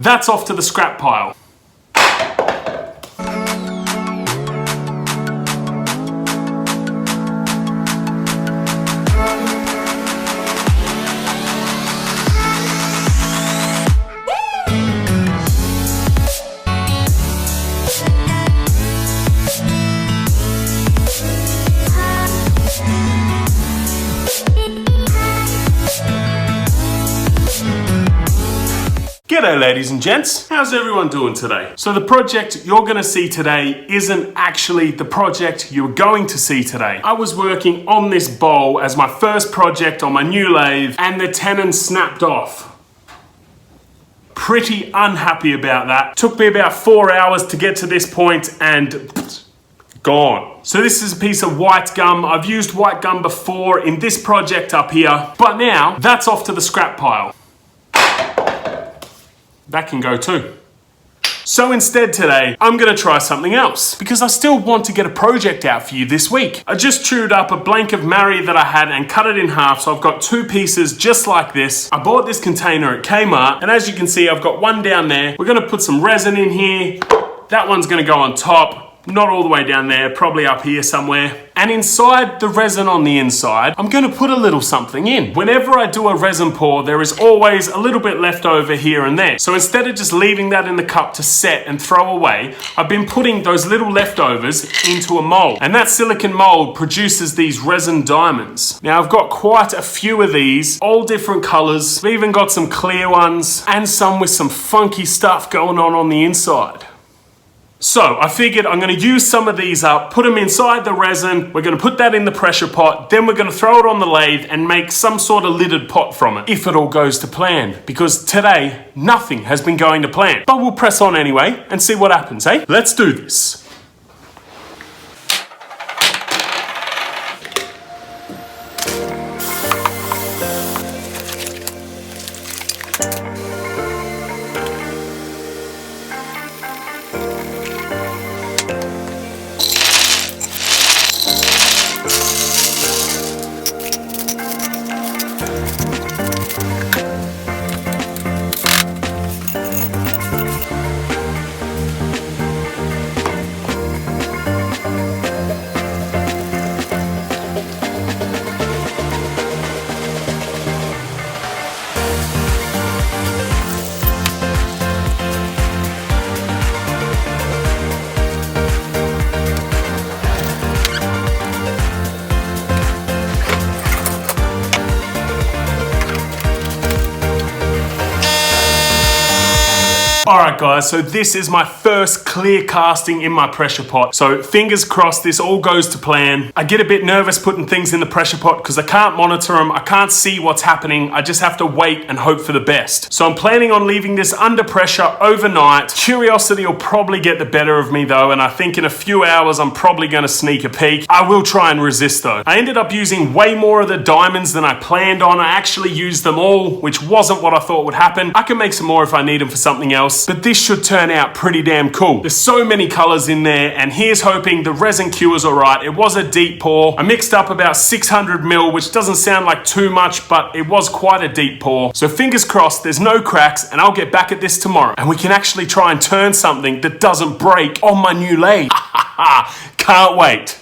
That's off to the scrap pile. G'day ladies and gents, how's everyone doing today? So the project you're gonna see today isn't actually the project you're going to see today. I was working on this bowl as my first project on my new lathe and the tenon snapped off. Pretty unhappy about that. Took me about 4 hours to get to this point and gone. So this is a piece of white gum. I've used white gum before in this project up here, but now that's off to the scrap pile. That can go too. So instead today, I'm gonna try something else because I still want to get a project out for you this week. I just chewed up a blank of Mari that I had and cut it in half, so I've got two pieces just like this. I bought this container at Kmart, and as you can see, I've got one down there. We're gonna put some resin in here. That one's gonna go on top. Not all the way down there, probably up here somewhere. And inside the resin on the inside, I'm gonna put a little something in. Whenever I do a resin pour, there is always a little bit left over here and there. So instead of just leaving that in the cup to set and throw away, I've been putting those little leftovers into a mold. And that silicon mold produces these resin diamonds. Now I've got quite a few of these, all different colors. I've even got some clear ones and some with some funky stuff going on the inside. So I figured I'm gonna use some of these up, put them inside the resin, we're gonna put that in the pressure pot, then we're gonna throw it on the lathe and make some sort of lidded pot from it, if it all goes to plan. Because today, nothing has been going to plan. But we'll press on anyway and see what happens, eh? Let's do this. Alright guys, so this is my first clear casting in my pressure pot. So fingers crossed this all goes to plan. I get a bit nervous putting things in the pressure pot because I can't monitor them, I can't see what's happening, I just have to wait and hope for the best. So I'm planning on leaving this under pressure overnight. Curiosity will probably get the better of me though, and I think in a few hours I'm probably going to sneak a peek. I will try and resist though. I ended up using way more of the diamonds than I planned on. I actually used them all, which wasn't what I thought would happen. I can make some more if I need them for something else. But this should turn out pretty damn cool. There's so many colors in there, and here's hoping the resin cures all right. It was a deep pour. I mixed up about 600 mil, which doesn't sound like too much, but it was quite a deep pour. So fingers crossed there's no cracks, and I'll get back at this tomorrow, and we can actually try and turn something that doesn't break on my new lathe. Can't wait.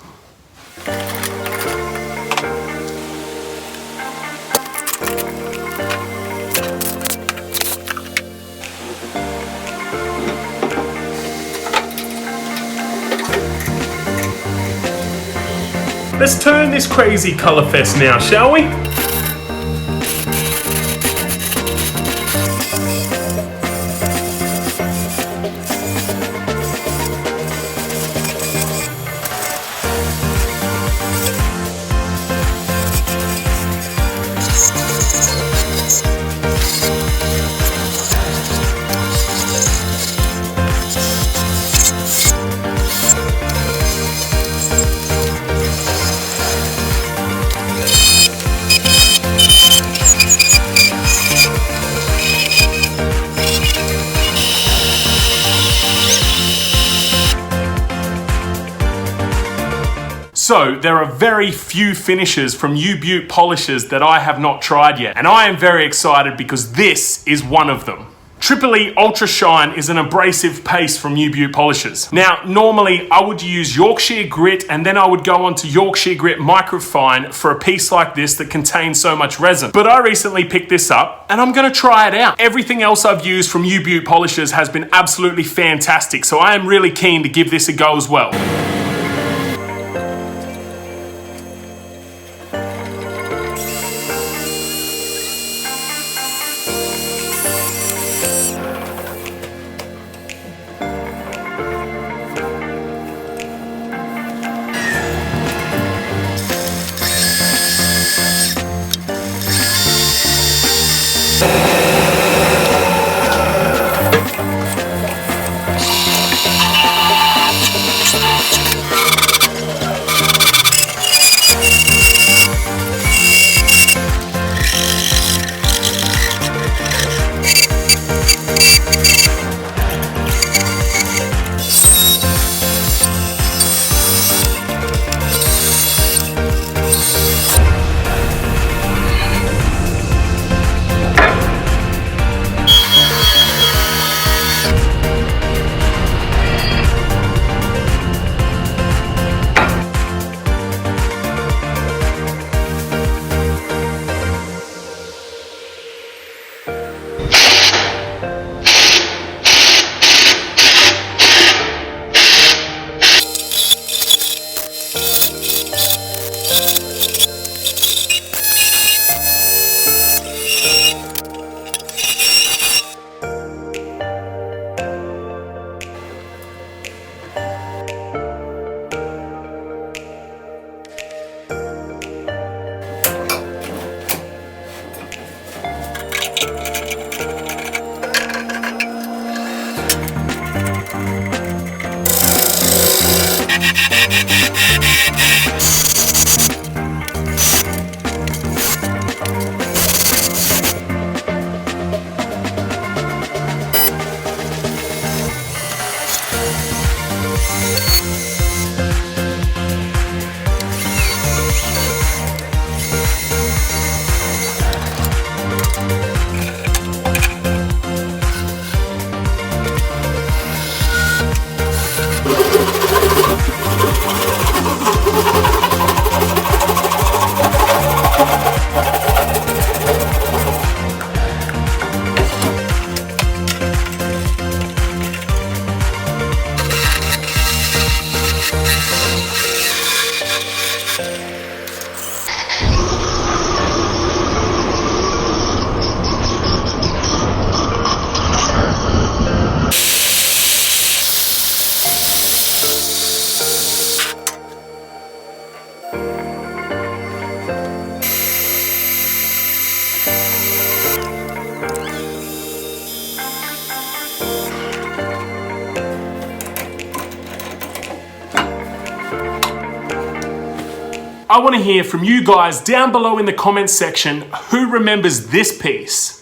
Let's turn this crazy color fest now, shall we? So there are very few finishes from U-Butte polishers that I have not tried yet, and I am very excited because this is one of them. Triple E Ultra Shine is an abrasive paste from U Butte Polishers. Now, normally I would use Yorkshire Grit and then I would go on to Yorkshire Grit Microfine for a piece like this that contains so much resin. But I recently picked this up and I'm gonna try it out. Everything else I've used from U Butte Polishers has been absolutely fantastic, so I am really keen to give this a go as well. I want to hear from you guys down below in the comments section who remembers this piece.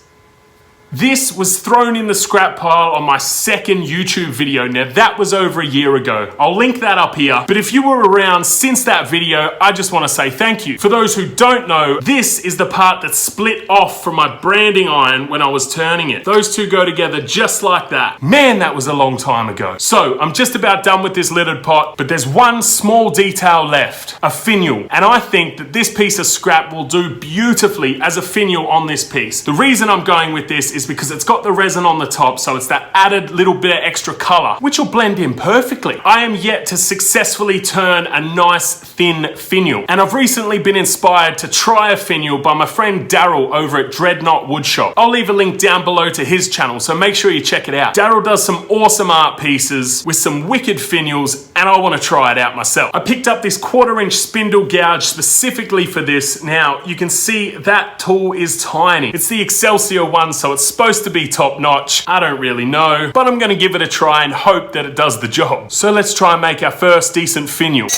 This was thrown in the scrap pile on my second YouTube video. Now that was over a year ago. I'll link that up here. But if you were around since that video, I just want to say thank you. For those who don't know, this is the part that split off from my branding iron when I was turning it. Those two go together just like that. Man, that was a long time ago. So I'm just about done with this littered pot, but there's one small detail left, a finial. And I think that this piece of scrap will do beautifully as a finial on this piece. The reason I'm going with this is because it's got the resin on the top, so it's that added little bit of extra color, which will blend in perfectly. I am yet to successfully turn a nice thin finial, and I've recently been inspired to try a finial by my friend Daryl over at Dreadnought Woodshop. I'll leave a link down below to his channel, so make sure you check it out. Daryl does some awesome art pieces with some wicked finials, and I want to try it out myself. I picked up this 1/4" spindle gouge specifically for this. Now you can see that tool is tiny. It's the Excelsior one, so it's supposed to be top notch. I don't really know, but I'm gonna give it a try and hope that it does the job. So let's try and make our first decent finial.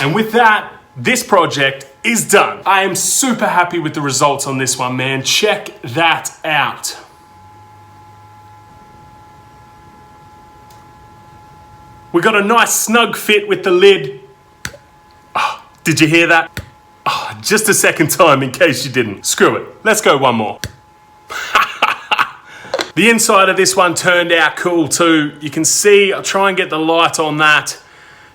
And with that, this project is done. I am super happy with the results on this one, man. Check that out. We got a nice snug fit with the lid. Oh, did you hear that? Oh, just a second time in case you didn't. Screw it. Let's go one more. The inside of this one turned out cool too. You can see, I'll try and get the light on that.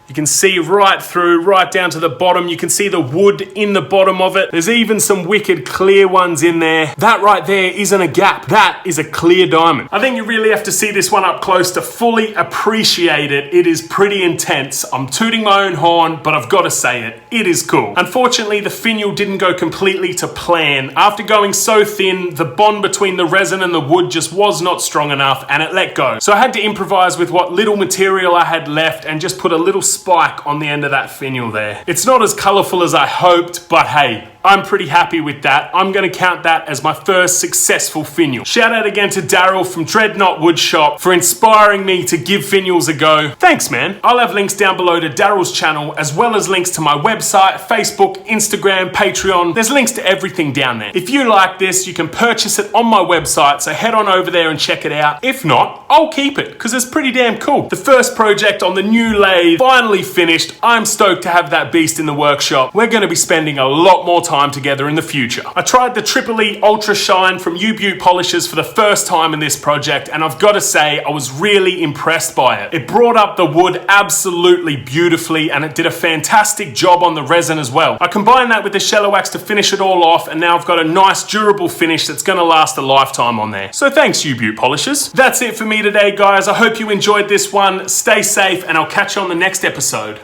You can see right through, right down to the bottom. You can see the wood in the bottom of it. There's even some wicked clear ones in there. That right there isn't a gap. That is a clear diamond. I think you really have to see this one up close to fully appreciate it. It is pretty intense. I'm tooting my own horn, but I've got to say it. It is cool. Unfortunately, the finial didn't go completely to plan. After going so thin, the bond between the resin and the wood just was not strong enough and it let go. So I had to improvise with what little material I had left and just put a little spike on the end of that finial there. It's not as colorful as I hoped, but hey, I'm pretty happy with that. I'm gonna count that as my first successful finial. Shout out again to Daryl from Dreadnought Woodshop for inspiring me to give finials a go. Thanks, man. I'll have links down below to Daryl's channel, as well as links to my website, Facebook, Instagram, Patreon. There's links to everything down there. If you like this, you can purchase it on my website, so head on over there and check it out. If not, I'll keep it, because it's pretty damn cool. The first project on the new lathe, finally finished. I'm stoked to have that beast in the workshop. We're gonna be spending a lot more time together in the future. I tried the Triple E Ultra Shine from U-Butte Polishers for the first time in this project, and I've got to say I was really impressed by it. It brought up the wood absolutely beautifully, and it did a fantastic job on the resin as well. I combined that with the Shallow Wax to finish it all off, and now I've got a nice durable finish that's going to last a lifetime on there. So thanks, U-Butte Polishers. That's it for me today, guys. I hope you enjoyed this one. Stay safe, and I'll catch you on the next episode.